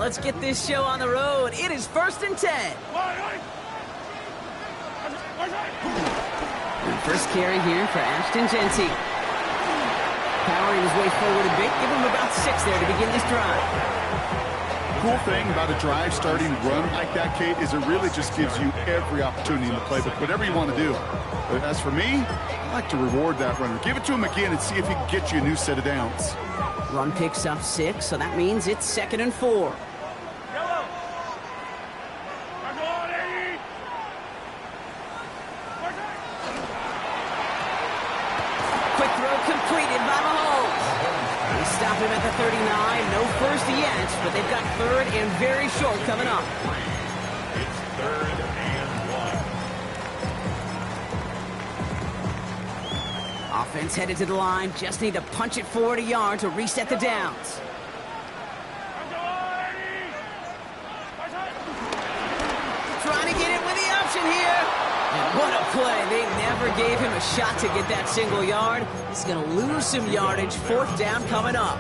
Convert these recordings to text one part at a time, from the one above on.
Let's get this show on the road. It is 1st and 10. And first carry here for Ashton Genty. Powering his way forward a bit. Give him about 6 there to begin this drive. Cool thing about a drive starting run like that, Kate, is it really just gives you every opportunity in the playbook, whatever you want to do. But as for me, I like to reward that runner. Give it to him again and see if he can get you a new set of downs. Run picks up 6, so that means it's 2nd and 4. Quick throw completed by Mahomes. They stop him at the 39. No first yet, but they've got 3rd and very short coming up. It's 3rd and 1. Offense headed to the line. Just need to punch it forward a yard to reset the downs. Trying to get it with the option here. And what a play. They never gave him a shot to get that single yard. He's going to lose some yardage. 4th down coming up.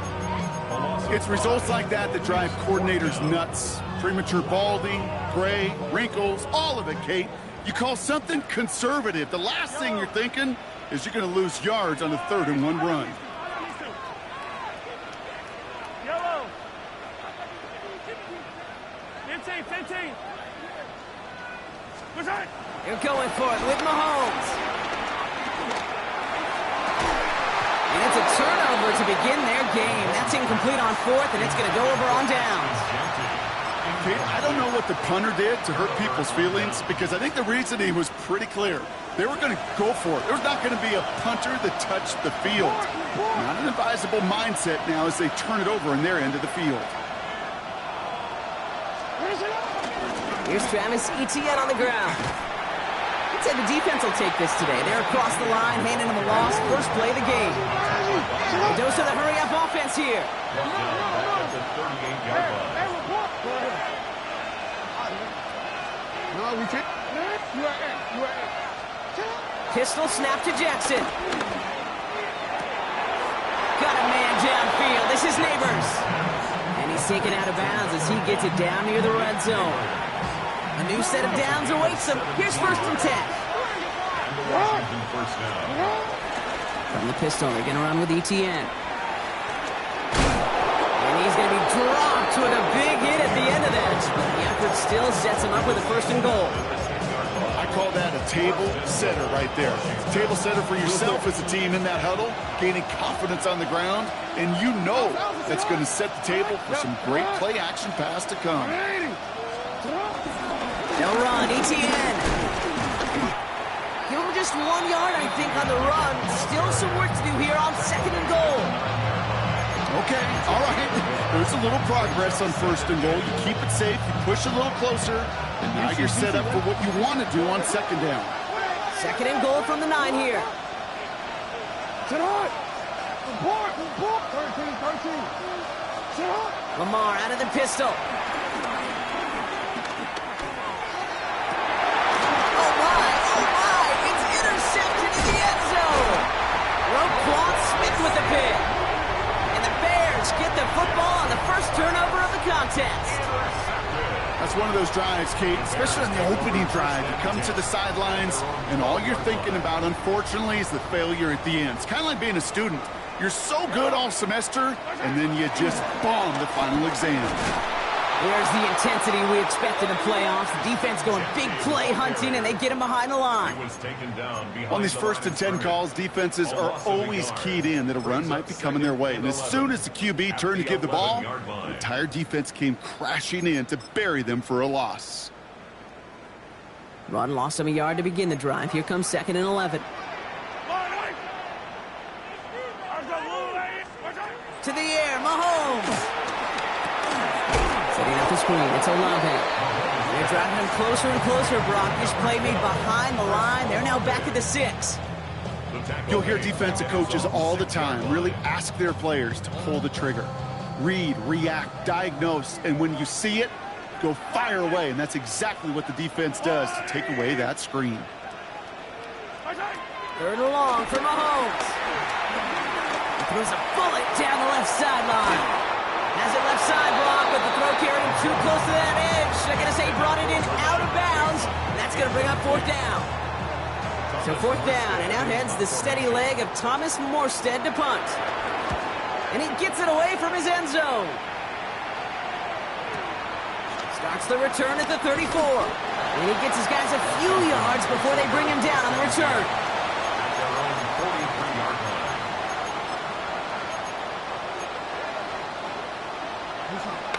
It's results like that that drive coordinators nuts. Premature balding, gray, wrinkles, all of it, Kate. You call something conservative. The last thing you're thinking is you're going to lose yards on a 3rd and 1 run. Yellow. 15. They're going for it with Mahomes. And it's a turnover to begin their game. That's incomplete on 4th, and it's going to go over on downs. Kate, I don't know what the punter did to hurt people's feelings, because I think the reasoning was pretty clear. They were going to go for it. There's not going to be a punter that touched the field. Not an advisable mindset now as they turn it over in their end of the field. Here's Travis Etienne on the ground. I'd say the defense will take this today. They're across the line, handing them a loss. First play of the game. A dose of the hurry-up offense here. Pistol snap to Jackson. Got a man downfield. This is Neighbors. And he's taken out of bounds as he gets it down near the red zone. A new set of downs awaits him. Here's 1st and 10. From the pistol, they're going to run with Etienne. And he's going to be dropped with a big hit at the end of that. The effort still sets him up with a 1st and goal. I call that a table setter right there. Table setter for yourself as a team in that huddle, gaining confidence on the ground, and you know that's going to set the table for some great play-action pass to come. They'll run, Etienne. Give him just 1 yard, I think, on the run. Still some work to do here on 2nd and goal. Okay, all right. There's a little progress on 1st and goal. You keep it safe, you push a little closer, and now you're set up for what you want to do on 2nd down. 2nd and goal from the 9 here. Lamar out of the pistol. Roquan Smith with the pick. And the Bears get the football on the first turnover of the contest. That's one of those drives, Kate, especially on the opening drive. You come to the sidelines, and all you're thinking about, unfortunately, is the failure at the end. It's kind of like being a student. You're so good all semester, and then you just bomb the final exam. There's the intensity we expect in the playoffs. The defense going big play hunting, and they get him behind the line. On these 1st and 10 calls, defenses are always keyed in that a run might be coming their way. And as soon as the QB turned to give the ball, the entire defense came crashing in to bury them for a loss. Run lost him a yard to begin the drive. Here comes 2nd and 11. To the air, Mahomes. Setting up the screen, it's Olave. They're driving him closer and closer, Brock. This play made behind the line. They're now back at the 6. You'll hear defensive coaches all the time really ask their players to pull the trigger. Read, react, diagnose, and when you see it, go fire away. And that's exactly what the defense does to take away that screen. 3rd and long for Mahomes. He throws a bullet down the left sideline. Has it left side block, but the throw carried him too close to that edge. They're going to say he brought it in out of bounds. And that's going to bring up fourth down. So fourth down, and out heads the steady leg of Thomas Morstead to punt. And he gets it away from his end zone. Starts the return at the 34. And he gets his guys a few yards before they bring him down on the return. At their own 43-yard line.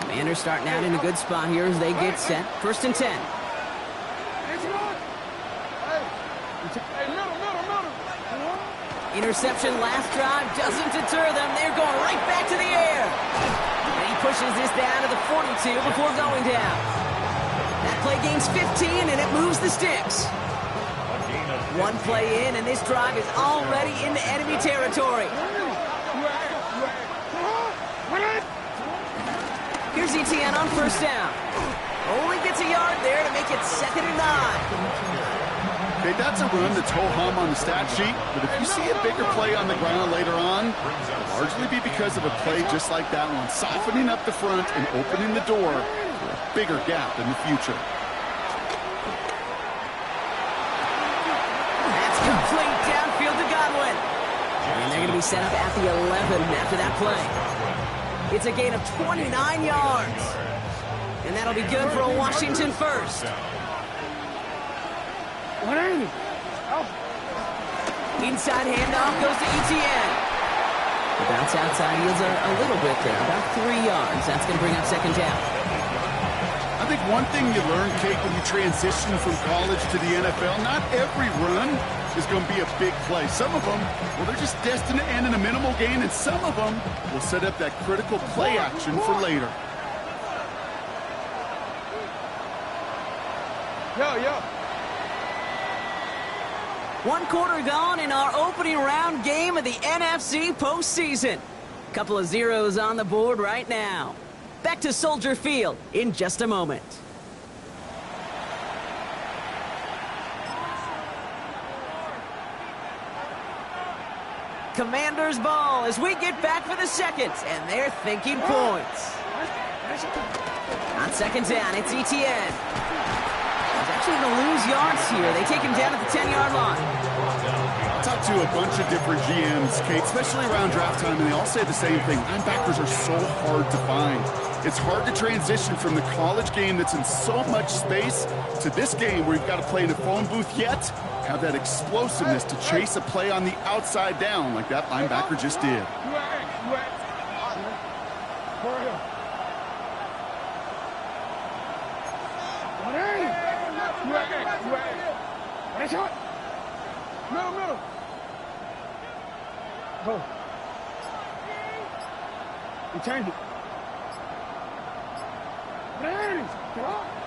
Commanders starting out in a good spot here as they get set. First and 10. Interception last drive doesn't deter them. They're going right back to the air. And he pushes this down to the 42 before going down. That play gains 15, and it moves the sticks. One play in, and this drive is already into enemy territory. Here's ETN on first down. Only gets a yard there to make it 2nd and 9. Okay, that's a run that's ho-hum on the stat sheet, but if you see a bigger play on the ground later on, it'll largely be because of a play just like that one, softening up the front and opening the door for a bigger gap in the future. That's complete downfield to Godwin. And they're going to be set up at the 11 after that play. It's a gain of 29 yards. And that'll be good for a Washington first. Inside handoff goes to ETN. The bounce outside yields a little bit there, about 3 yards. That's going to bring up second down. I think one thing you learn, Kate, when you transition from college to the NFL, not every run is going to be a big play. Some of them, well, they're just destined to end in a minimal gain, and some of them will set up that critical play action for later. Yo. 1 quarter gone in our opening round game of the NFC postseason. Couple of zeros on the board right now. Back to Soldier Field in just a moment. Commanders ball as we get back for the second, and they're thinking points. On second down, it's ETN. He's actually going to lose yards here. They take him down at the 10-yard line. I talked to a bunch of different GMs, Kate, especially around draft time, and they all say the same thing. Linebackers are so hard to find. It's hard to transition from the college game that's in so much space to this game where you've got to play in a phone booth yet have that explosiveness to chase a play on the outside down like that linebacker just did. Go. Change it.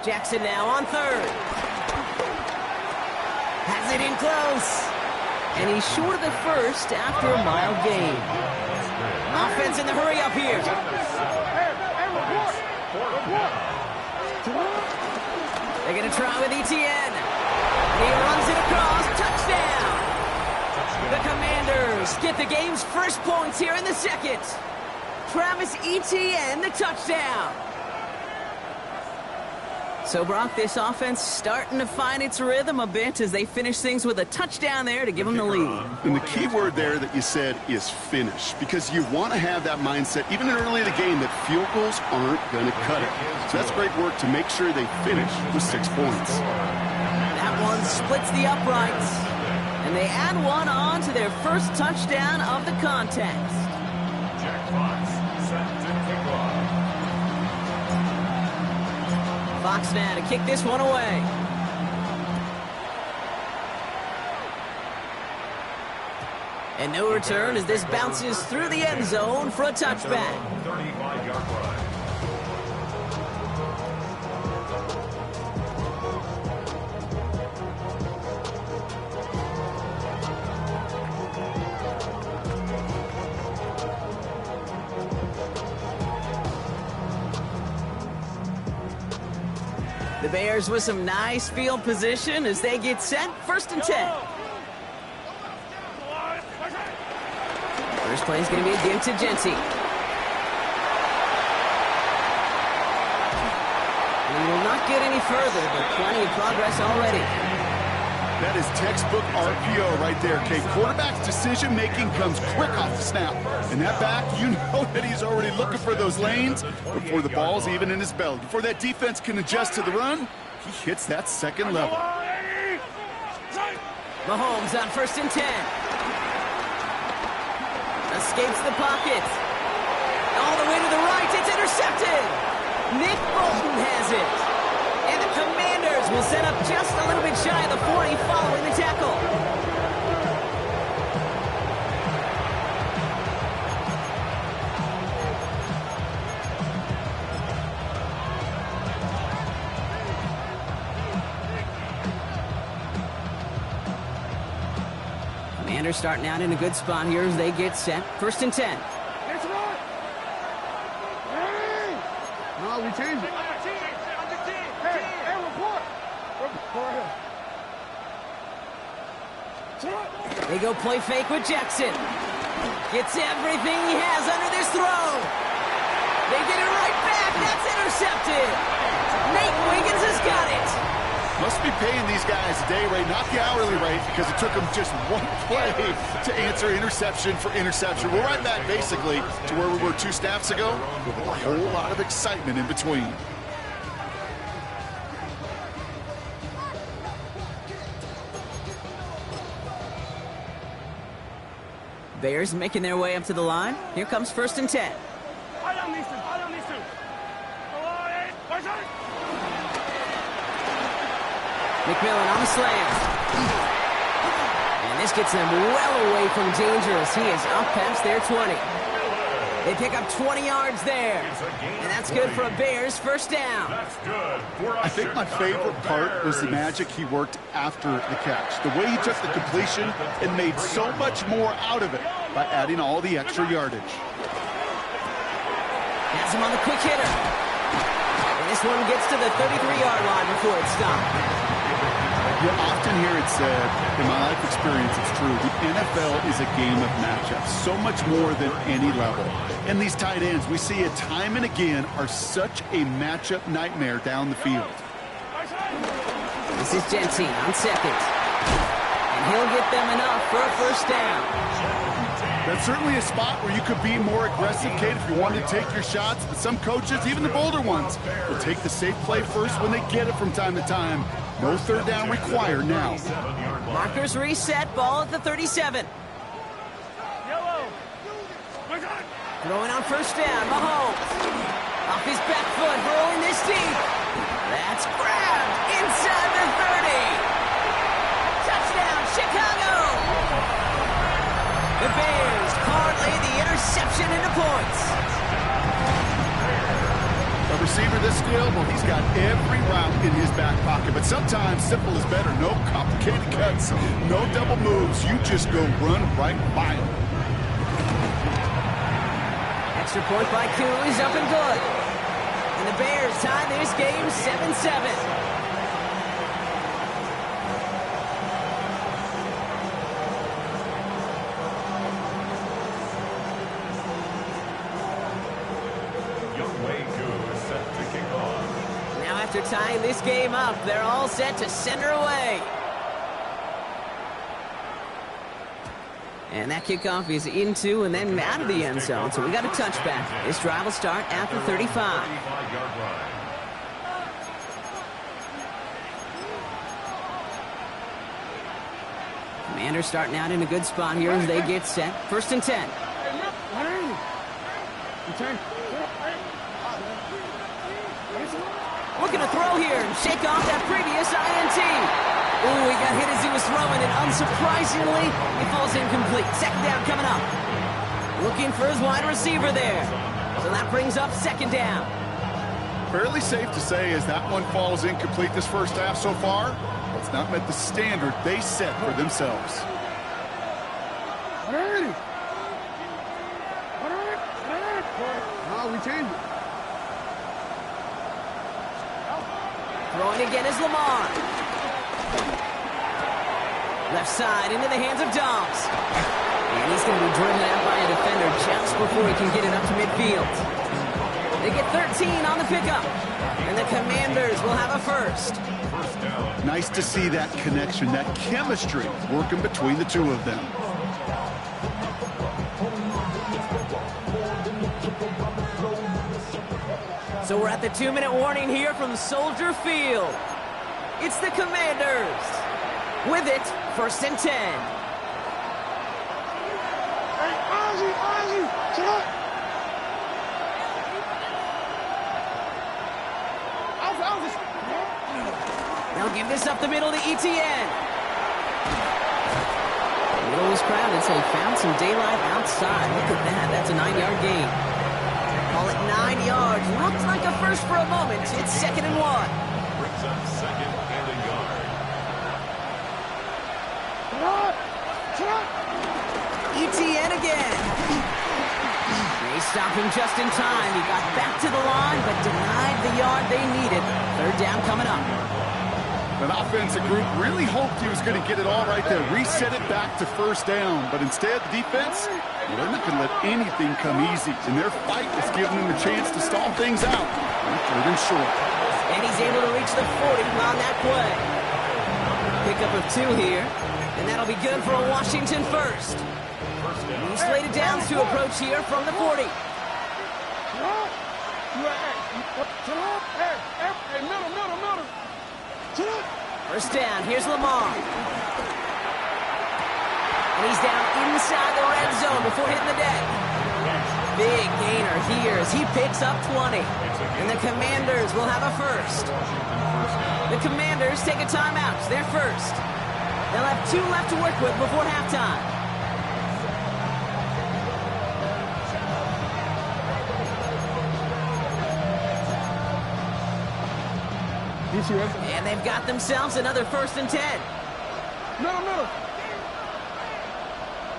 Jackson now on third. Has it in close. And he's short of the first after a mile gain. Offense in the hurry up here. They're going to try with ETN. He runs it across. Touchdown. The Commanders get the game's first points here in the second. Travis Etienne, the touchdown. So, Brock, this offense starting to find its rhythm a bit as they finish things with a touchdown there to give them the lead. And the key word there that you said is finish, because you want to have that mindset, even early in the game, that field goals aren't going to cut it. So that's great work to make sure they finish with 6 points. That one splits the uprights, and they add one on to their first touchdown of the contest. Jack Fox set to kick off. Fox now to kick this one away. And no return as this bounces through the end zone for a touchback. 35-yard run. The Bears with some nice field position as they get set. First and 10. First play is going to be a give to Genty. He will not get any further, but plenty of progress already. That is textbook RPO right there, Kate. Quarterback's decision-making comes quick off the snap. And that back, you know that he's already looking for those lanes before the ball's even in his belly. Before that defense can adjust to the run, he hits that second level. Mahomes on 1st and 10. Escapes the pocket. All the way to the right, it's intercepted. Nick Bolton has it. And the Commanders will set up just a little bit shy of the 40 following the tackle. Commanders starting out in a good spot here as they get set. 1st and 10. That's right. Hey! No, we changed it. Hey, report. They go play fake with Jackson. Gets everything he has under this throw. They get it right back. That's intercepted. Nate Wiggins has got it. Must be paying these guys a day rate, not the hourly rate, because it took them just one play to answer interception for interception. We're right back, basically, to where we were 2 snaps ago, with a whole lot of excitement in between. Bears making their way up to the line. Here comes 1st and 10. McMillan on the slam. And this gets them well away from dangerous. He is up past their 20. They pick up 20 yards there. And that's good for a Bears 1st down. I think my favorite part was the magic he worked after the catch. The way he took the completion and made so much more out of it by adding all the extra yardage. Has him on the quick hitter. And this one gets to the 33-yard line before it's stopped. You often hear it said, in my life experience, it's true, the NFL is a game of matchups, so much more than any level. And these tight ends, we see it time and again, are such a matchup nightmare down the field. This is Gentine on 2nd. And he'll get them enough for a 1st down. That's certainly a spot where you could be more aggressive, Kate, if you wanted to take your shots. But some coaches, even the bolder ones, will take the safe play first when they get it from time to time. No 3rd down required now. Markers reset, ball at the 37. Throwing on 1st down, Mahomes. Off his back foot, hurling this deep. That's grabbed inside the 30. Touchdown, Chicago. The Bears parlay the interception into points. A receiver this skilled, well, he's got every route in his back pocket. But sometimes simple is better. No complicated cuts, no double moves. You just go run right by him. Extra point by Koo is up and good. And the Bears tie this game 7-7. After tying this game up, they're all set to send her away. And that kickoff is into and then out of the end zone, so we got a touchback. This drive will start at the 35. Commanders starting out in a good spot here as they get set. 1st and 10. Looking to throw here and shake off that previous INT. Ooh, he got hit as he was throwing, and unsurprisingly, he falls incomplete. 2nd down coming up. Looking for his wide receiver there. So that brings up 2nd down. Fairly safe to say as that one falls incomplete this 1st half so far, it's not met the standard they set for themselves. No, we changed it. Throwing again is Lamar. Left side into the hands of Dobbs. And he's going to be driven out by a defender just before he can get it up to midfield. They get 13 on the pickup. And the Commanders will have a first. First down. Nice to see that connection, that chemistry working between the two of them. So we're at the 2-minute warning here from Soldier Field. It's the Commanders. With it, first and 10. Hey, Ozzy, chill out. They'll give this up the middle to ETN. The middle was crowded, so he found some daylight outside. Look at that. That's a 9-yard gain. Call it 9 yards. Looked like a first for a moment. It's 2nd and 1. Brings up second and a yard. ETN again. They stopped him just in time. He got back to the line, but denied the yard they needed. 3rd down coming up. That offensive group really hoped he was going to get it all right there, reset it back to first down. But instead, the defense, they're not going to let anything come easy. And their fight is giving them a chance to stall things out. 3rd and short. And he's able to reach the 40 on that play. Pickup of 2 here. And that'll be good for a Washington first. He slated downs to approach here from the 40. Middle. First down, here's Lamar. And he's down inside the red zone before hitting the deck. Big gainer here as he picks up 20. And the Commanders will have a first. The Commanders take a timeout. They're first. They'll have 2 left to work with before halftime. And they've got themselves another 1st and 10. Middle.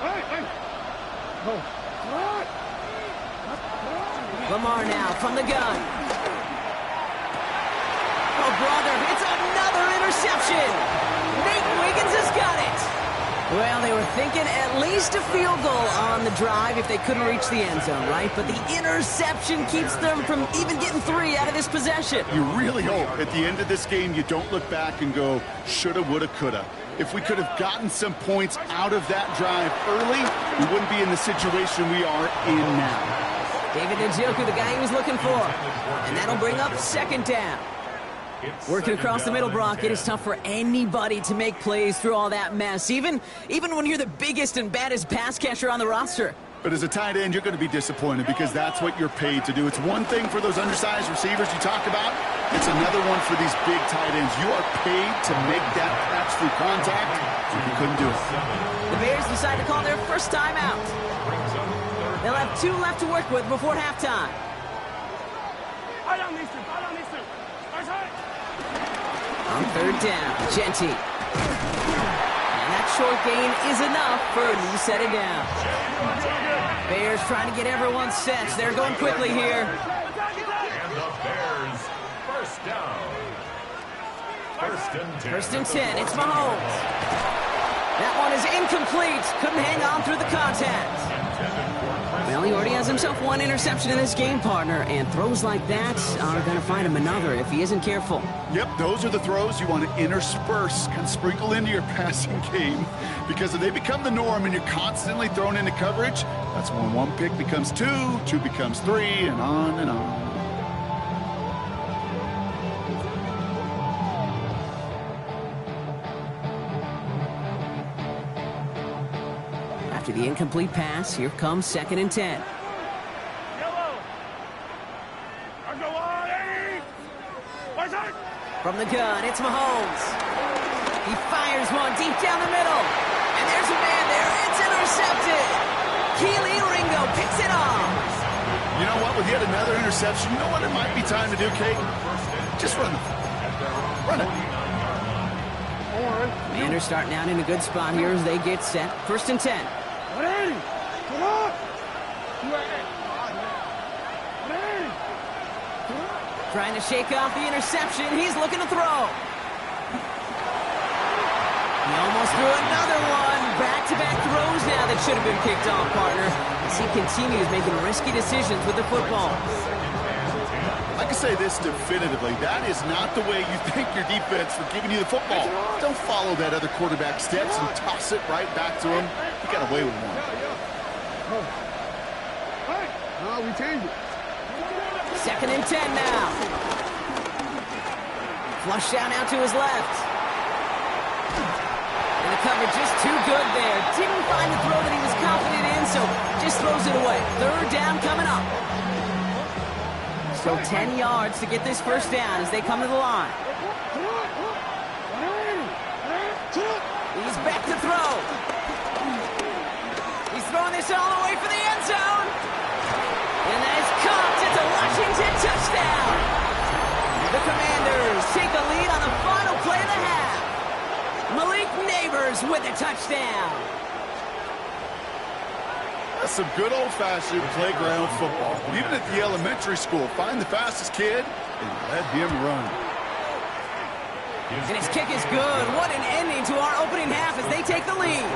Hey. No. Lamar now from the gun. Oh, brother, it's another interception. Nate Wiggins has got it. Well, they were thinking at least a field goal on the drive if they couldn't reach the end zone, right? But the interception keeps them from even getting 3 out of this possession. You really hope at the end of this game you don't look back and go, shoulda, woulda, coulda. If we could have gotten some points out of that drive early, we wouldn't be in the situation we are in now. David Njoku, the guy he was looking for. And that'll bring up 2nd down. Working across the middle, Brock, it is tough for anybody to make plays through all that mess, even when you're the biggest and baddest pass catcher on the roster. But as a tight end, you're going to be disappointed because that's what you're paid to do. It's one thing for those undersized receivers you talk about. It's another one for these big tight ends. You are paid to make that catch through contact, and you couldn't do it. The Bears decide to call their first time out. They'll have 2 left to work with before halftime. On 3rd down, Genty. And that short gain is enough for a new set of down. Bears trying to get everyone set. They're going quickly here. And the Bears, first down. 1st and 10, it's Mahomes. That one is incomplete. Couldn't hang on through the contact. Well, he already has himself 1 interception in this game, partner, and throws like that are going to find him another if he isn't careful. Yep, those are the throws you want to intersperse, kind of sprinkle into your passing game, because if they become the norm and you're constantly thrown into coverage, that's when 1 pick becomes 2, 2 becomes 3, and on and on. After the incomplete pass, here comes 2nd and 10. From the gun, it's Mahomes. He fires one deep down the middle. And there's a man there. It's intercepted. Keely Ringo picks it off. You know what? With yet another interception, you know what it might be time to do, Kate? Just run it. Run it. Commanders starting out in a good spot here as they get set. 1st and 10. Trying to shake off the interception. He's looking to throw. He almost threw another one. Back-to-back throws now that should have been picked off, partner, as he continues making risky decisions with the football. Like I say this definitively. That is not the way you thank your defense for giving you the football. Don't follow that other quarterback steps and toss it right back to him. You got away with one. No, we changed it. 2nd and 10 now. Flush down out to his left. And the coverage just too good there. Didn't find the throw that he was confident in, so just throws it away. 3rd down coming up. So 10 yards to get this first down as they come to the line. He's back to throw. He's throwing this all the way for the end zone. And that is caught. It's a Washington touchdown. The Commanders take the lead on the final play of the half. Malik Neighbors with a touchdown. That's some good old-fashioned playground football. Even at the elementary school, find the fastest kid and let him run. And his kick is good. What an ending to our opening half as they take the lead.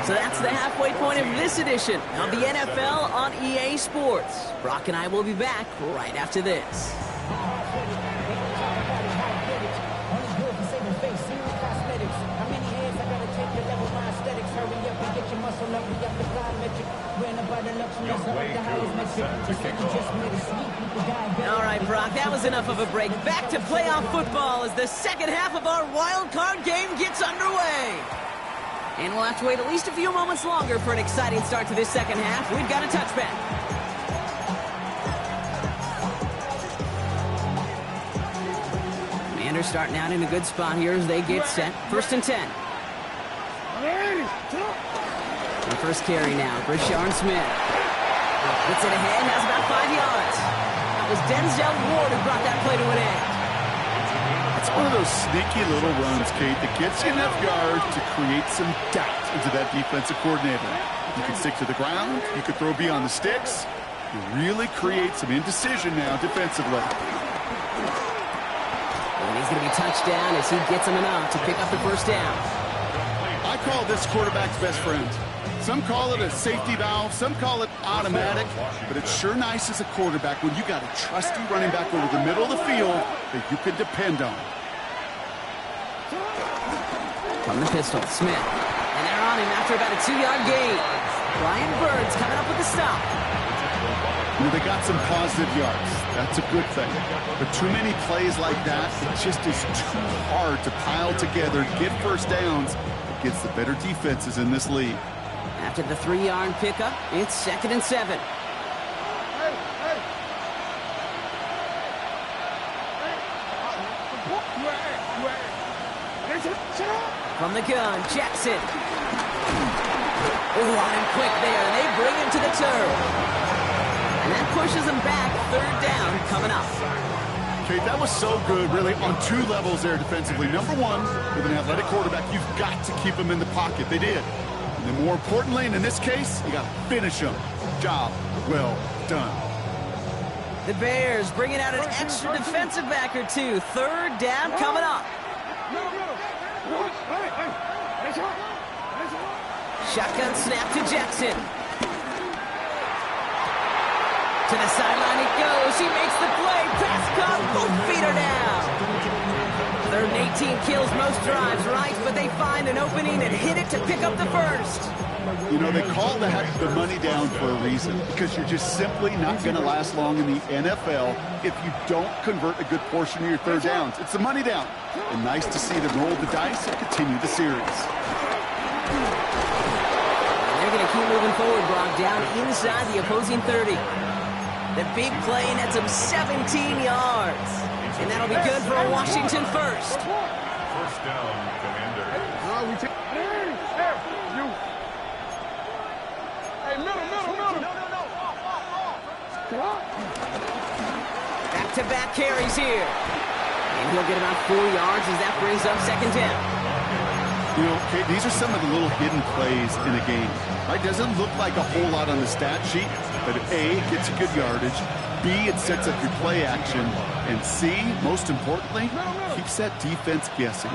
So that's the halfway point of this edition of the NFL on EA Sports. Brock and I will be back right after this. All right, Brock, that was enough of a break. Back to playoff football as the second half of our wild card game gets underway. And we'll have to wait at least a few moments longer for an exciting start to this second half. We've got a touchback. Commanders starting out in a good spot here as they get set. 1st and 10. The first carry now, Brashard Smith. Gets it ahead, has about 5 yards. That was Denzel Ward who brought that play to an end. It's one of those sneaky little runs, Kate, that gets you enough yards to create some doubt into that defensive coordinator. You can stick to the ground, you can throw beyond the sticks. You really create some indecision now defensively. And he's going to be touched down as he gets him enough to pick up the first down. I call this quarterback's best friend. Some call it a safety valve, some call it automatic, but it's sure nice as a quarterback when you got a trusty running back over the middle of the field that you can depend on. From the pistol, Smith. And they're on him after about a 2-yard gain. Brian Burns coming up with the stop. You know, they got some positive yards. That's a good thing. But too many plays like that, it just is too hard to pile together, get first downs against the better defenses in this league. After the 3-yard pickup, it's 2nd and 7. From the gun, Jackson. Ooh, on him quick there, and they bring him to the turf. And that pushes him back, 3rd down coming up. Okay, that was so good, really, on 2 levels there defensively. Number one, with an athletic quarterback, you've got to keep him in the pocket. They did. And then more importantly, and in this case, you got to finish him. Job well done. The Bears bringing out an extra defensive back or 2. 3rd down coming up. Shotgun snap to Jackson. To the sideline it goes. He makes the play. Pass caught. Both feet are down. 3rd and 18 kills most drives, right? But they find an opening and hit it to pick up the first. You know, they call that the money down for a reason, because you're just simply not going to last long in the NFL if you don't convert a good portion of your 3rd downs. It's the money down. And nice to see them roll the dice and continue the series. They're going to keep moving forward, Brock, down inside the opposing 30. The big play nets him 17 yards. And that'll be good for a Washington first. First down, Commander. Back-to-back carries here. And he'll get about 4 yards as that brings up 2nd down. You know, Kate, these are some of the little hidden plays in a game. Right? Doesn't look like a whole lot on the stat sheet, but A, it gets you good yardage. B, it sets up your play action. And C, most importantly, keeps that defense guessing.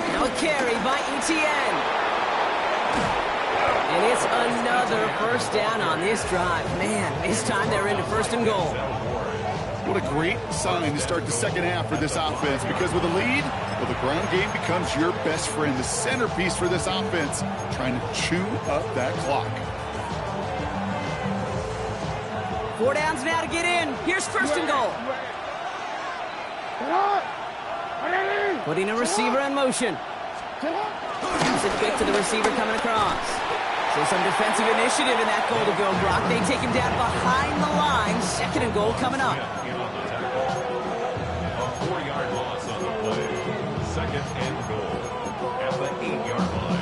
Now a carry by ETN. And it's another first down on this drive. Man, this time they're into first and goal. What a great sign to start the second half for this offense, because with a lead, well, the ground game becomes your best friend, the centerpiece for this offense, trying to chew up that clock. 4 downs now to get in. Here's first and goal. Putting a receiver in motion. Gives it quick to the receiver coming across. So some defensive initiative in that goal to go, Brock. They take him down behind the line. Second and goal coming up. A 4-yard loss on the play. Second and goal at the 8-yard line.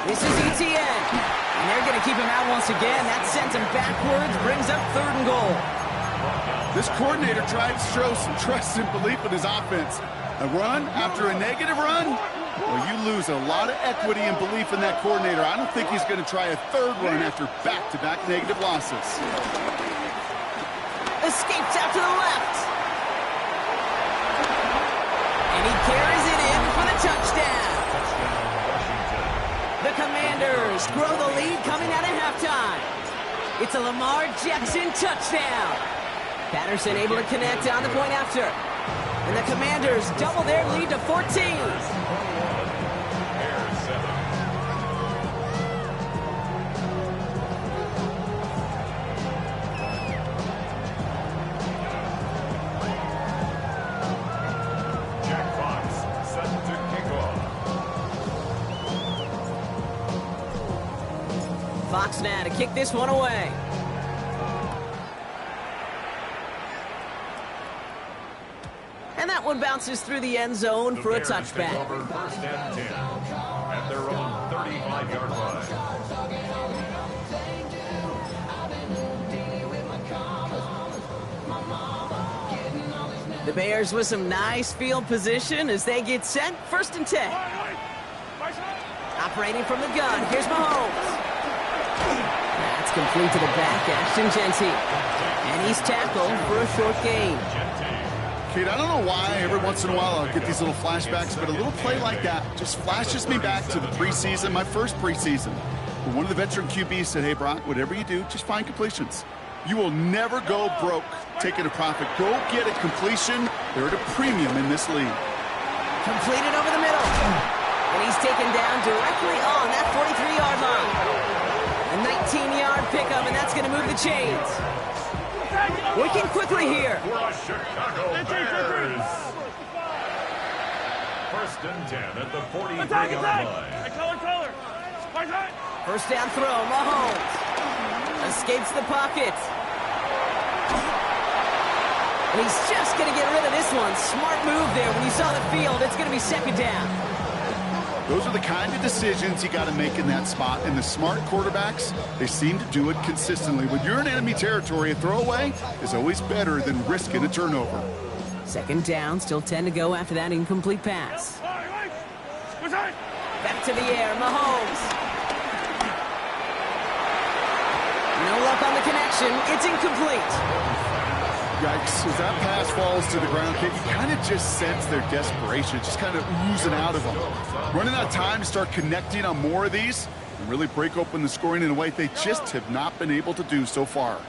This is ETN. And they're going to keep him out once again. That sends him backwards, brings up third and goal. This coordinator tried to show some trust and belief in his offense. A run after a negative run? Well, you lose a lot of equity and belief in that coordinator. I don't think he's going to try a third run after back-to-back negative losses. Escapes out to the left. And he carries it in for the touchdown. The Commanders grow the lead coming out of halftime. It's a Lamar Jackson touchdown. Patterson able to connect on the point after. And the Commanders double their lead to 14. Fox now to kick this one away. And that one bounces through the end zone for a touchback. Over first and 10 at their own 35-yard line. The Bears with some nice field position as they get set. First and 10. Operating from the gun. Here's Mahomes. That's complete to the back, Ashton Genty. And he's tackled for a short gain. Kate, I don't know why every once in a while I'll get these little flashbacks, but a little play like that just flashes me back to the preseason, my first preseason. When one of the veteran QBs said, hey, Brock, whatever you do, just find completions. You will never go broke taking a profit. Go get a completion. They're at a premium in this league. Completed over the middle. And he's taken down directly on that 43-yard line. A 19-yard pickup, and that's going to move the chains. Working quickly here. For the Chicago Bears. First and 10 at the 43-yard line. First down throw, Mahomes. Escapes the pocket. And he's just going to get rid of this one. Smart move there. When you saw the field, it's going to be second down. Those are the kind of decisions you got to make in that spot. And the smart quarterbacks, they seem to do it consistently. When you're in enemy territory, a throwaway is always better than risking a turnover. Second down, still 10 to go after that incomplete pass. Back to the air, Mahomes. No luck on the connection. It's incomplete. Yikes, as that pass falls to the ground, you kind of just sense their desperation, just kind of oozing out of them. Running out of time to start connecting on more of these and really break open the scoring in a way they just have not been able to do so far.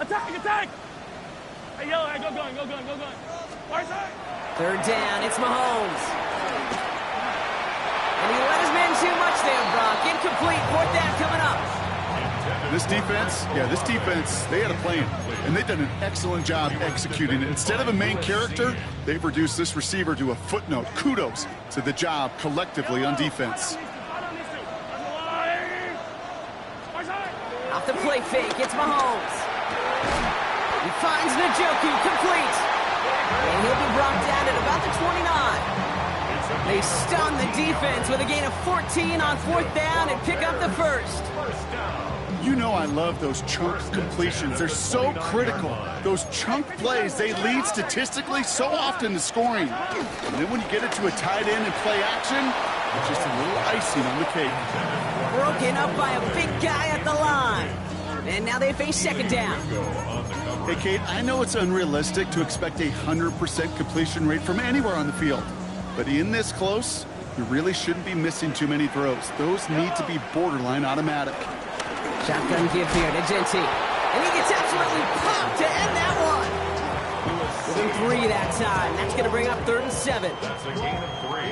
Attack! Hey, yellow, go going. Third down, it's Mahomes. And he let his man too much there, Brock. Incomplete, fourth down coming up. This defense, they had a plan, and they've done an excellent job executing it. Instead of a main character, they've reduced this receiver to a footnote. Kudos to the job collectively on defense. Off the play fake, it's Mahomes. He finds Njoku, complete. And he'll be brought down at about the 29. They stun the defense with a gain of 14 on fourth down and pick up the first. First down. You know I love those chunk completions. They're so critical. Those chunk plays, they lead statistically so often to scoring. And then when you get it to a tight end and play action, it's just a little icing on the cake. Broken up by a big guy at the line. And now they face second down. Hey, Kate, I know it's unrealistic to expect a 100% completion rate from anywhere on the field. But in this close, you really shouldn't be missing too many throws. Those need to be borderline automatic. Shotgun give here to Genty. And he gets absolutely popped to end that one. Within 3 that time. That's going to bring up 3rd and 7. That's a gain of 3.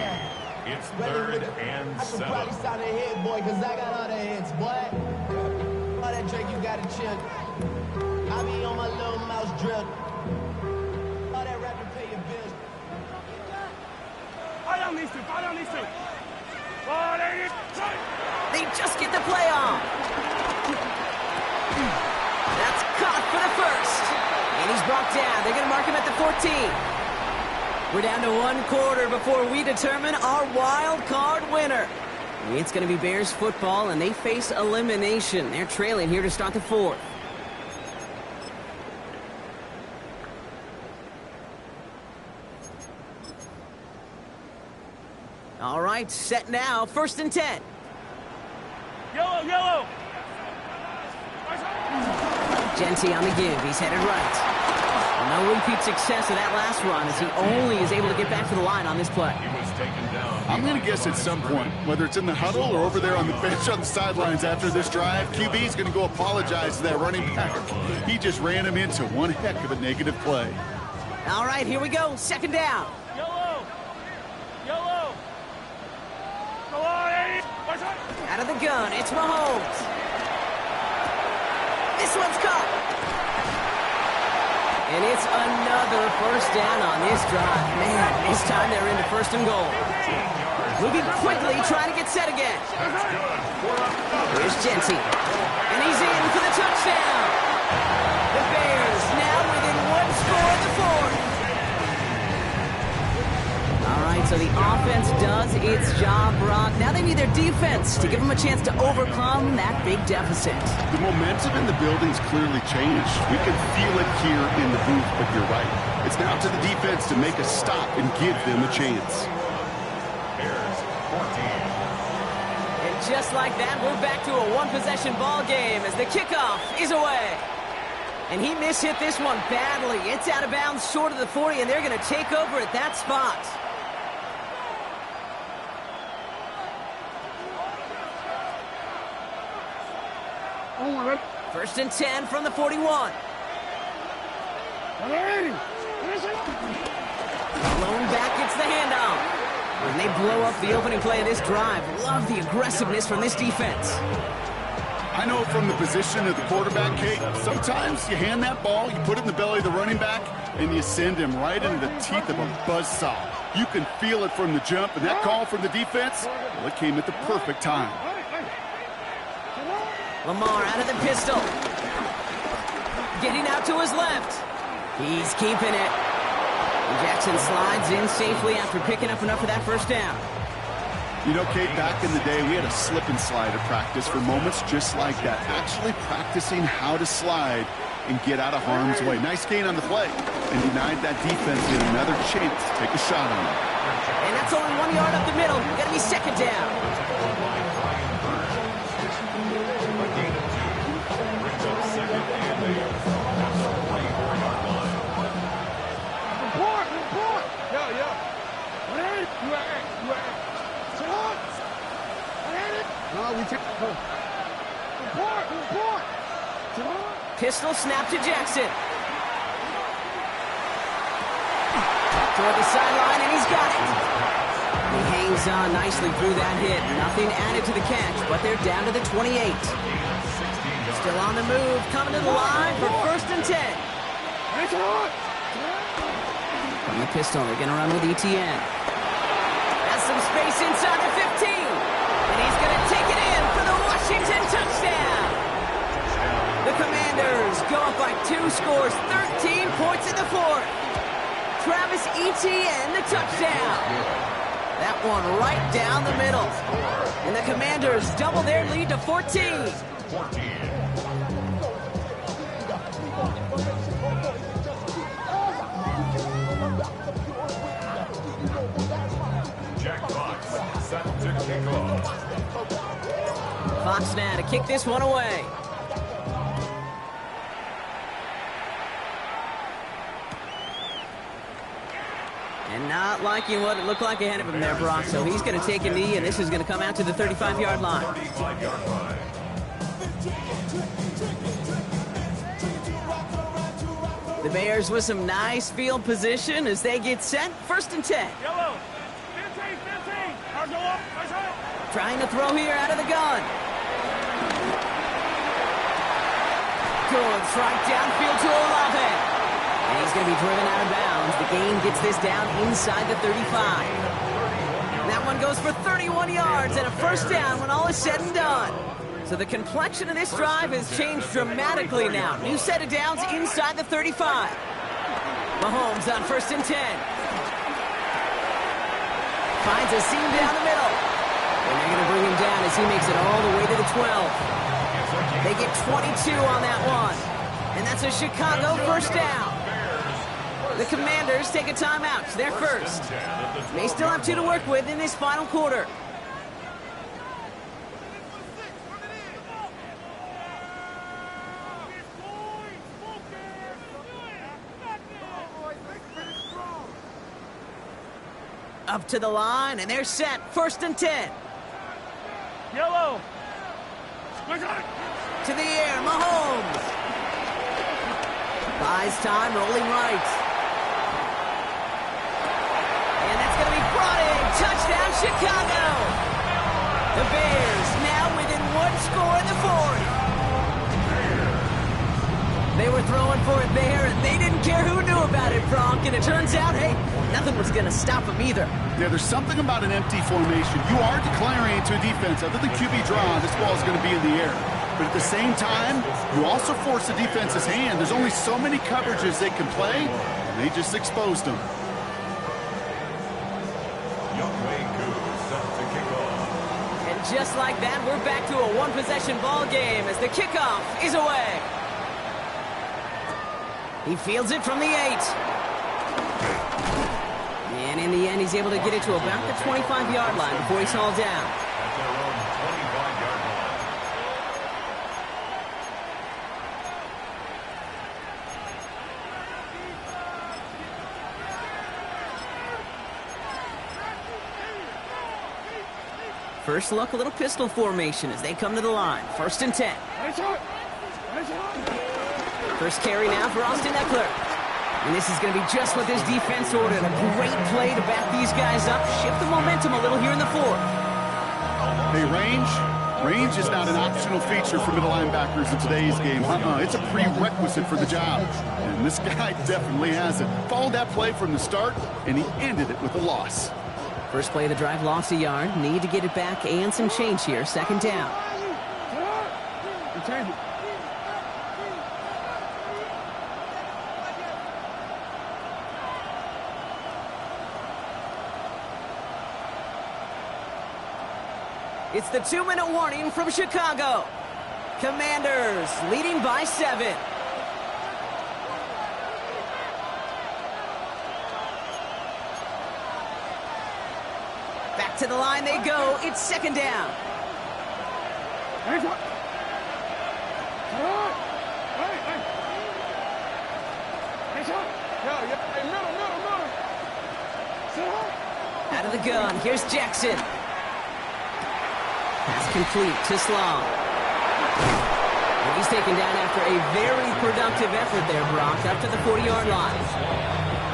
It's 3rd and 7. I can probably start a hit, boy, because I got all the hits, boy. All that drink, you got to chill. I be on my little mouse drill. All that rap to pay your bills. Fire down these two. They just get the play on. That's caught for the first. And he's brought down. They're going to mark him at the 14. We're down to 1 quarter before we determine our wild card winner. It's going to be Bears football, and they face elimination. They're trailing here to start the 4th. All right, set now. 1st and 10. Yellow. Genty on the give. He's headed right. No repeat success of that last run as he only is able to get back to the line on this play. He was taken down. I'm going to guess at some point, whether it's in the huddle or over there on the bench on the sidelines after this drive, QB is going to go apologize to that running back. He just ran him into one heck of a negative play. All right, here we go. 2nd down. Yellow. Go on, Eddie. Out of the gun, it's Mahomes. This one's caught. And it's another 1st down on this drive. Man, this time they're into 1st and goal. Moving quickly, trying to get set again. Here's Genty. And he's in for the touchdown. The Bears now within 1 score of the 4th. All right, so the offense does its job, Brock. Now they need their defense to give them a chance to overcome that big deficit. The momentum in the building's clearly changed. We can feel it here in the booth, but you're right. It's now to the defense to make a stop and give them a chance. Bears 14. And just like that, we're back to a 1-possession ball game as the kickoff is away. And he mishit this one badly. It's out of bounds short of the 40, and they're going to take over at that spot. Oh, my God. 1st and 10 from the 41. Blown back, gets the handoff. And they blow up the opening play of this drive. Love the aggressiveness from this defense. I know from the position of the quarterback, Kate, sometimes you hand that ball, you put it in the belly of the running back, and you send him right into the teeth of a buzzsaw. You can feel it from the jump, and that call from the defense, well, it came at the perfect time. Lamar out of the pistol. Getting out to his left. He's keeping it. And Jackson slides in safely after picking up enough of that 1st down. You know, Kate, back in the day, we had a slip and slide at practice for moments just like that. Actually practicing how to slide and get out of harm's way. Nice gain on the play. And denied that defense another chance to take a shot on him. And that's only 1 yard up the middle. Got to be 2nd down. Pistol snap to Jackson. Toward the sideline, and he's got it. He hangs on nicely through that hit. Nothing added to the catch, but they're down to the 28. Still on the move, coming to the line for 1st and 10. From the pistol, they're going to run with ETN. Has some space inside the 15. And he's going to take it in for the Washington touchdown. The Commanders go up by 2 scores, 13 points in the 4th. Travis Etienne, the touchdown. That one right down the middle. And the Commanders double their lead to 14. 14. Jack Fox set to kick off. Fox now to kick this one away. And not liking what it looked like ahead of him there, Brock. So he's going to take a knee, and this is going to come out to the 35-yard line. 35-yard line. The Bears with some nice field position as they get set. 1st and 10. Yellow. 15. Ours go up. Ours up. Trying to throw here out of the gun. Good strike downfield to Olave. And he's going to be driven out of bounds. The gain gets this down inside the 35. That one goes for 31 yards and a 1st down when all is said and done. So the complexion of this drive has changed dramatically now. New set of downs inside the 35. Mahomes on 1st and 10. Finds a seam down the middle. And they're going to bring him down as he makes it all the way to the 12. They get 22 on that one. And that's a Chicago 1st down. The Commanders take a timeout. They're first. They still have 2 to work with in this final quarter. Up to the line, and they're set. 1st and 10. Yellow. To the air, Mahomes. Buys time, rolling right. And that's going to be brought in. Touchdown, Chicago. The Bears now within 1 score in the 4th. They were throwing for it there, and they didn't care who knew about it, Bronk. And it turns out, hey, nothing was going to stop them either. Yeah, there's something about an empty formation. You are declaring to a defense, other than QB draw, this ball is going to be in the air. But at the same time, you also force the defense's hand. There's only so many coverages they can play, and they just exposed them. And just like that, we're back to a 1-possession ball game as the kickoff is away. He fields it from the 8. And in the end, he's able to get it to about the 25-yard line before he's hauled down. At their own 25-yard line. First look, a little pistol formation as they come to the line. 1st and 10. First carry now for Austin Eckler. And this is going to be just what this defense ordered. A great play to back these guys up, shift the momentum a little here in the 4th. Hey, range is not an optional feature for middle linebackers in today's game. It's a prerequisite for the job. And this guy definitely has it. Followed that play from the start, and he ended it with a loss. First play of the drive, lost a yard. Need to get it back and some change here. 2nd down. It's the 2-minute warning from Chicago. Commanders leading by 7. Back to the line they go. It's 2nd down. Out of the gun. Here's Jackson. Pass complete to Sloan. And he's taken down after a very productive effort there, Brock, up to the 40-yard line.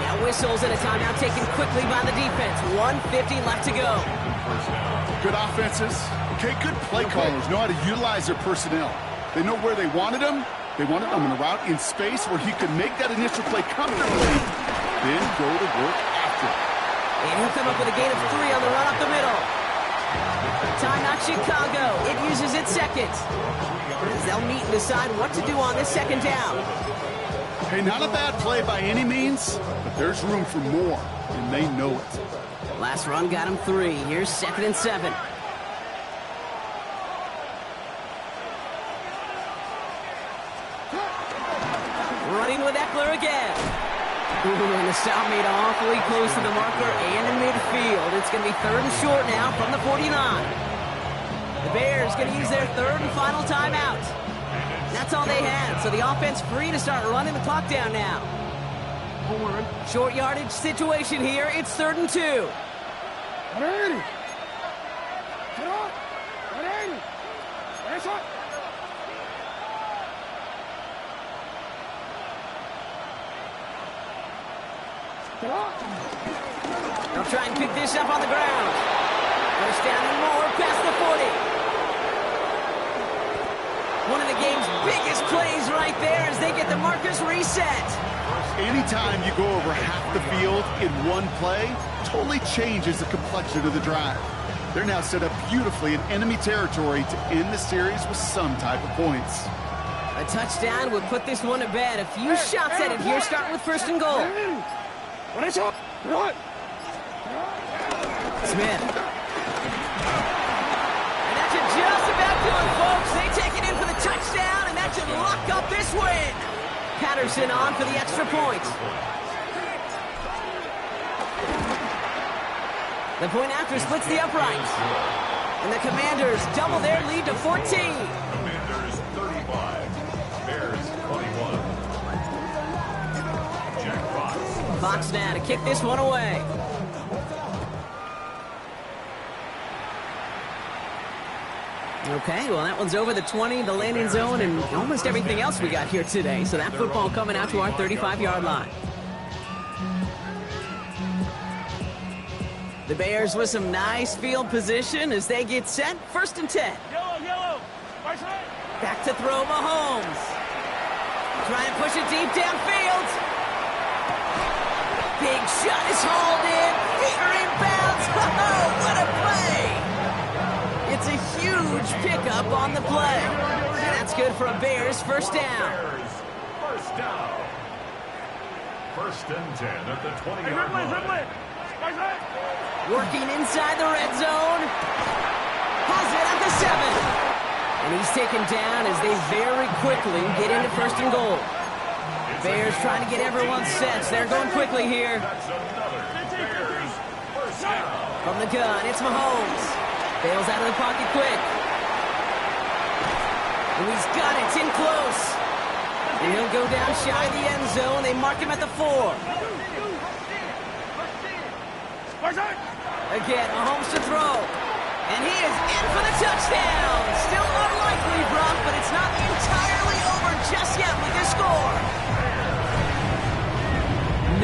Now whistles and a timeout taken quickly by the defense. 1:50 left to go. Good offenses. Okay, good play callers know how to utilize their personnel. They know where they wanted him. They wanted him in a route in space where he could make that initial play comfortably, then go to work after. And he'll come up with a gain of 3 on the run up the middle. Timeout Chicago. It uses its 2nd. As they'll meet and decide what to do on this 2nd down. Hey, not a bad play by any means, but there's room for more, and they know it. Last run got him 3. Here's 2nd and 7. And the stop made awfully close to the marker and in midfield. It's going to be 3rd and short now from the 49. The Bears going to use their 3rd and final timeout. That's all they had, so the offense free to start running the clock down now. Short yardage situation here. It's 3rd and 2. 180. Get on. 180. Hands up. Get on. They'll try and pick this up on the ground. First down and more past the 40. One of the game's biggest plays right there as they get the markers reset. Anytime you go over half the field in one play, totally changes the complexion of the drive. They're now set up beautifully in enemy territory to end the series with some type of points. A touchdown would put this one to bed. A few shots at it here, starting with 1st and goal. Smith. And that should just about do it, folks. They take it in for the touchdown, and that should lock up this win. Patterson on for the extra point. The point after splits the uprights. And the Commanders double their lead to 14. Commanders 35, Bears 21. Jack Fox. Fox now to kick this one away. Okay, well, that one's over the 20, the landing zone, and almost everything else we got here today. So that football coming out to our 35-yard line. The Bears with some nice field position as they get set. 1st and 10. Yellow. Back to throw Mahomes. Try and push it deep downfield. Big shot is hauled in. Feet are inbounds. Oh, what a play! It's a huge pickup on the play. And that's good for a Bears 1st down. Bears, 1st down. 1st and 10 at the 20-yard line. Working inside the red zone. Has it at the 7. And he's taken down as they very quickly get into 1st and goal. Bears trying to get everyone set. So they're going quickly here. That's another Bears 1st down. From the gun, it's Mahomes. Bails out of the pocket quick. And he's got it. It's in close. And he'll go down shy of the end zone. They mark him at the 4. Again, Mahomes to throw. And he is in for the touchdown. Still unlikely, Brock, but it's not entirely over just yet with this score.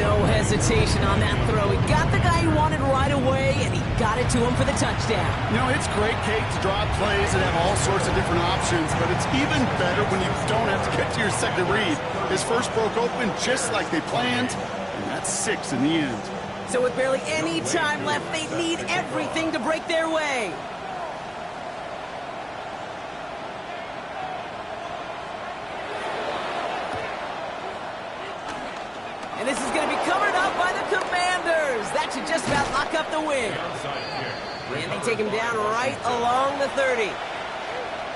No hesitation on that throw. He got the guy he wanted right away, and he got it to him for the touchdown. You know, it's great, Kate, to draw plays and have all sorts of different options, but it's even better when you don't have to get to your second read. His first broke open just like they planned, and that's 6 in the end. So with barely any time left, they need everything to break their way. And this is going to be covered up by the Commanders. That should just about lock up the win. And they take him down right along the 30.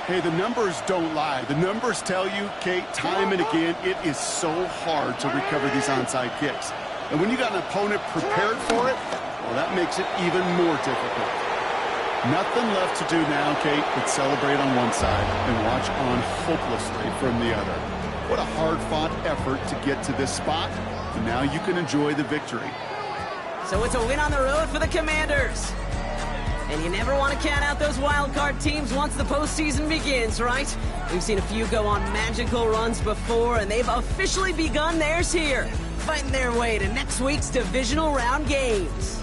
Hey, the numbers don't lie. The numbers tell you, Kate, time and again, it is so hard to recover these onside kicks. And when you got an opponent prepared for it, well, that makes it even more difficult. Nothing left to do now, Kate, but celebrate on one side and watch on hopelessly from the other. What a hard-fought effort to get to this spot, and now you can enjoy the victory. So it's a win on the road for the Commanders. And you never want to count out those wild card teams once the postseason begins, right? We've seen a few go on magical runs before, and they've officially begun theirs here, fighting their way to next week's divisional round games.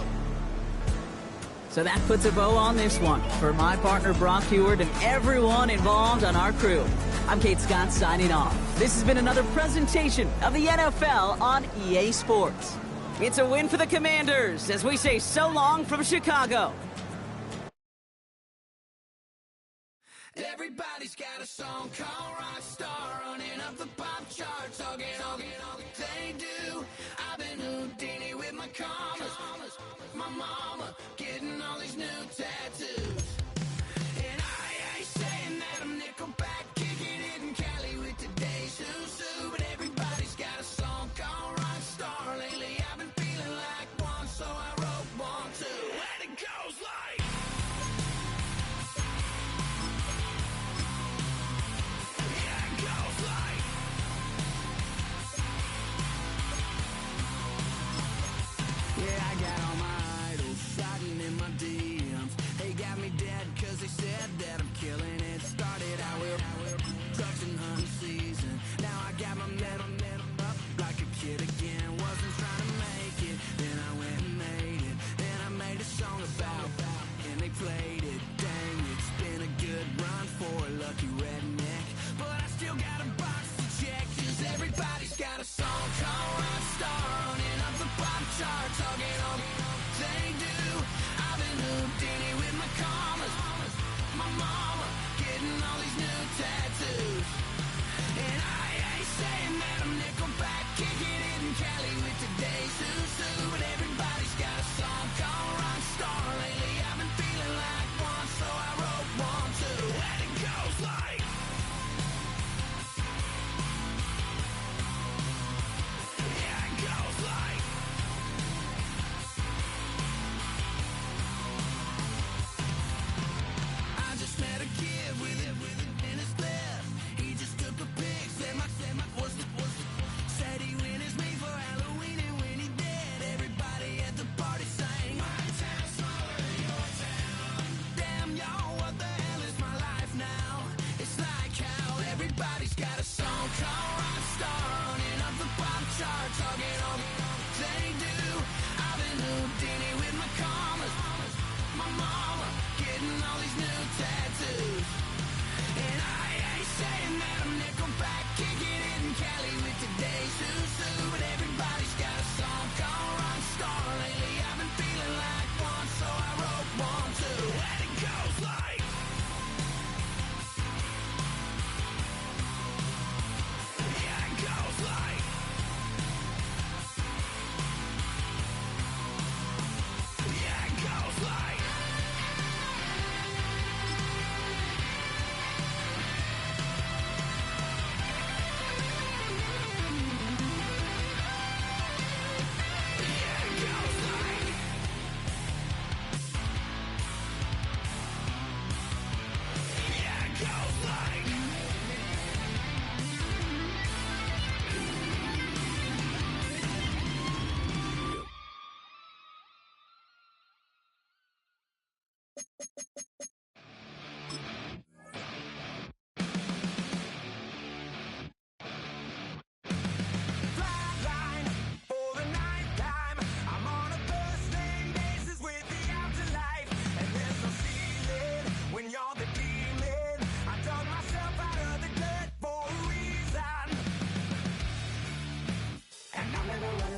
So that puts a bow on this one. For my partner, Brock Heward, and everyone involved on our crew, I'm Kate Scott signing off. This has been another presentation of the NFL on EA Sports. It's a win for the Commanders as we say so long from Chicago. Everybody's got a song called Rockstar, running up the pop charts, all they do. I've been Houdini with my commas, my mama getting all these new tattoos. And I ain't saying that I'm Nickelback, kicking it in Cali with today's who's who, but everybody's got a song called Rockstar lately.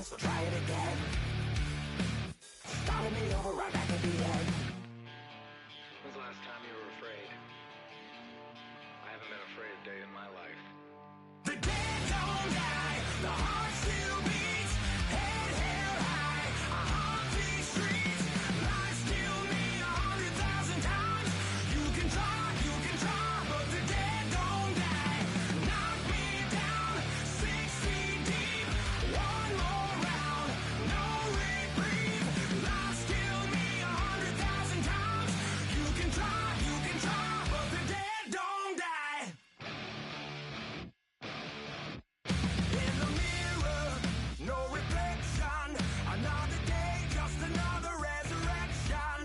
So try it again. Starting me over right back at the end. When's the last time you were afraid? I haven't been afraid a day in my life. The dead don't die, the heart still beats, head held high, I haunt these streets, lies kill me 100,000 times. You can try, but the dead don't die. Knock me down 6 feet deep, one more round, no reprieve. Lies kill me 100,000 times. You can try, but the dead don't die. In the mirror, no reflection. Another day, just another resurrection.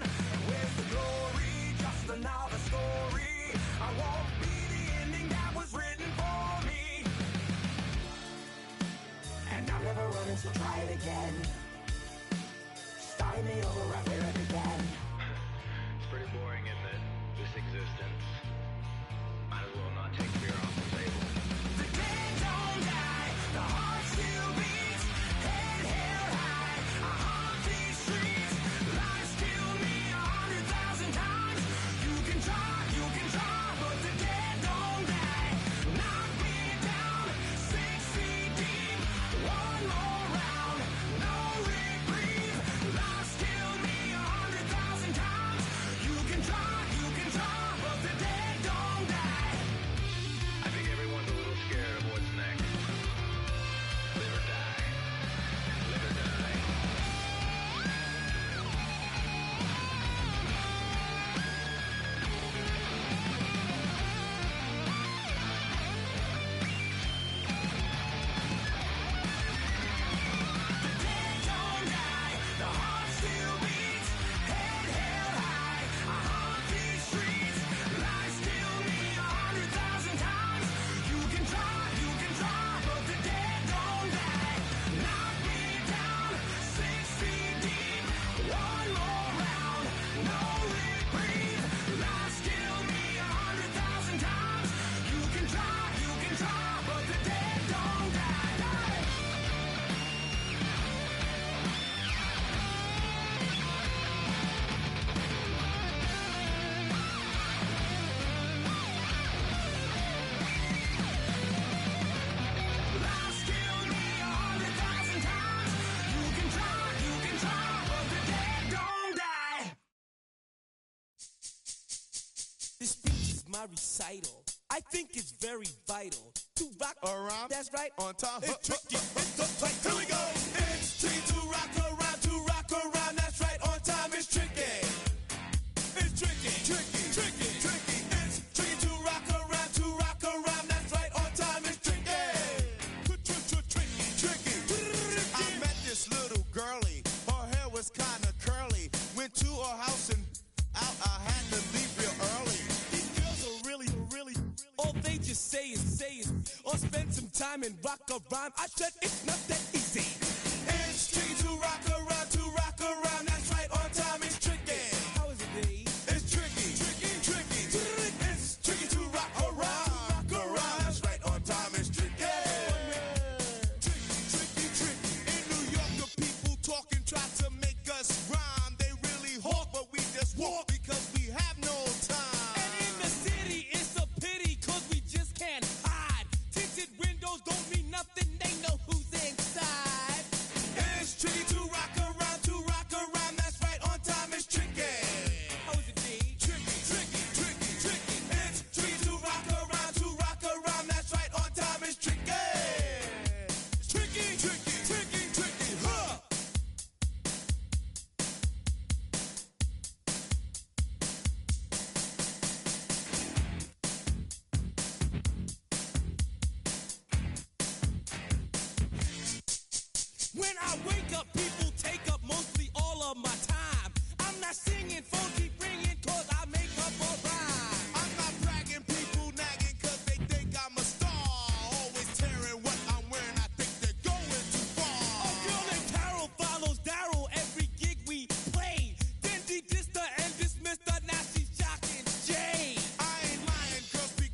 Where's the glory? Just another story. I won't be the ending that was written for me. And I'm never running, so try it again. Starting me over right where it began. It's pretty boring, isn't it? This existence. Might as well not take fear off the table. The dead don't die, the heart still beats, head held high, I haunt these streets, lies kill me 100,000 times. You can try, but the dead don't die. Knock me down 6 feet deep, one more round, no reprieve. Lies kill me 100,000 times. You can try, but the dead don't die. I think everyone's a little scared of what's next. Live or die. Live or die. The dead don't die, the heart still beats, head held high, I haunt these streets, lies kill me 100,000 times. You can try, but the dead don't die. Knock me down 6 feet deep, one more round, no reprieve. Lies kill me 100,000 times. You can try, but the dead don't die. Lies kill me 100,000 times. You can try, but the dead don't die. This speech is my recital. I think it's very vital to rock around. That's right. On time. It's tricky. It's like, here we go. It's tricky to rock around. That's right. On time. It's tricky. It's tricky. It's tricky to rock around. That's right. On time. It's tricky. Tricky. I met this little girlie. Her hair was kind of curly. Went to her house and out. I had to leave real early. These girls are really. All they just say is, or spend some time and rock a rhyme. I said it's not that easy. It's tricky to rock around. That's right. On time. It's tricky. How is it, D? It's tricky. It's tricky to rock around. That's right. On time. It's tricky. Tricky. In New York, the people talking try to make us rhyme. They really hawk, but we just walk because we have no time. And in the city, it's a pity, 'cause we just can't hide. Tinted windows don't mean nothing, they know who's inside. It's tricky to rock around. That's right. On time. It's tricky. How is it, D? Tricky. It's tricky to rock around. That's right. On time. It's tricky. Tricky. Huh. When I wake up, people take up mostly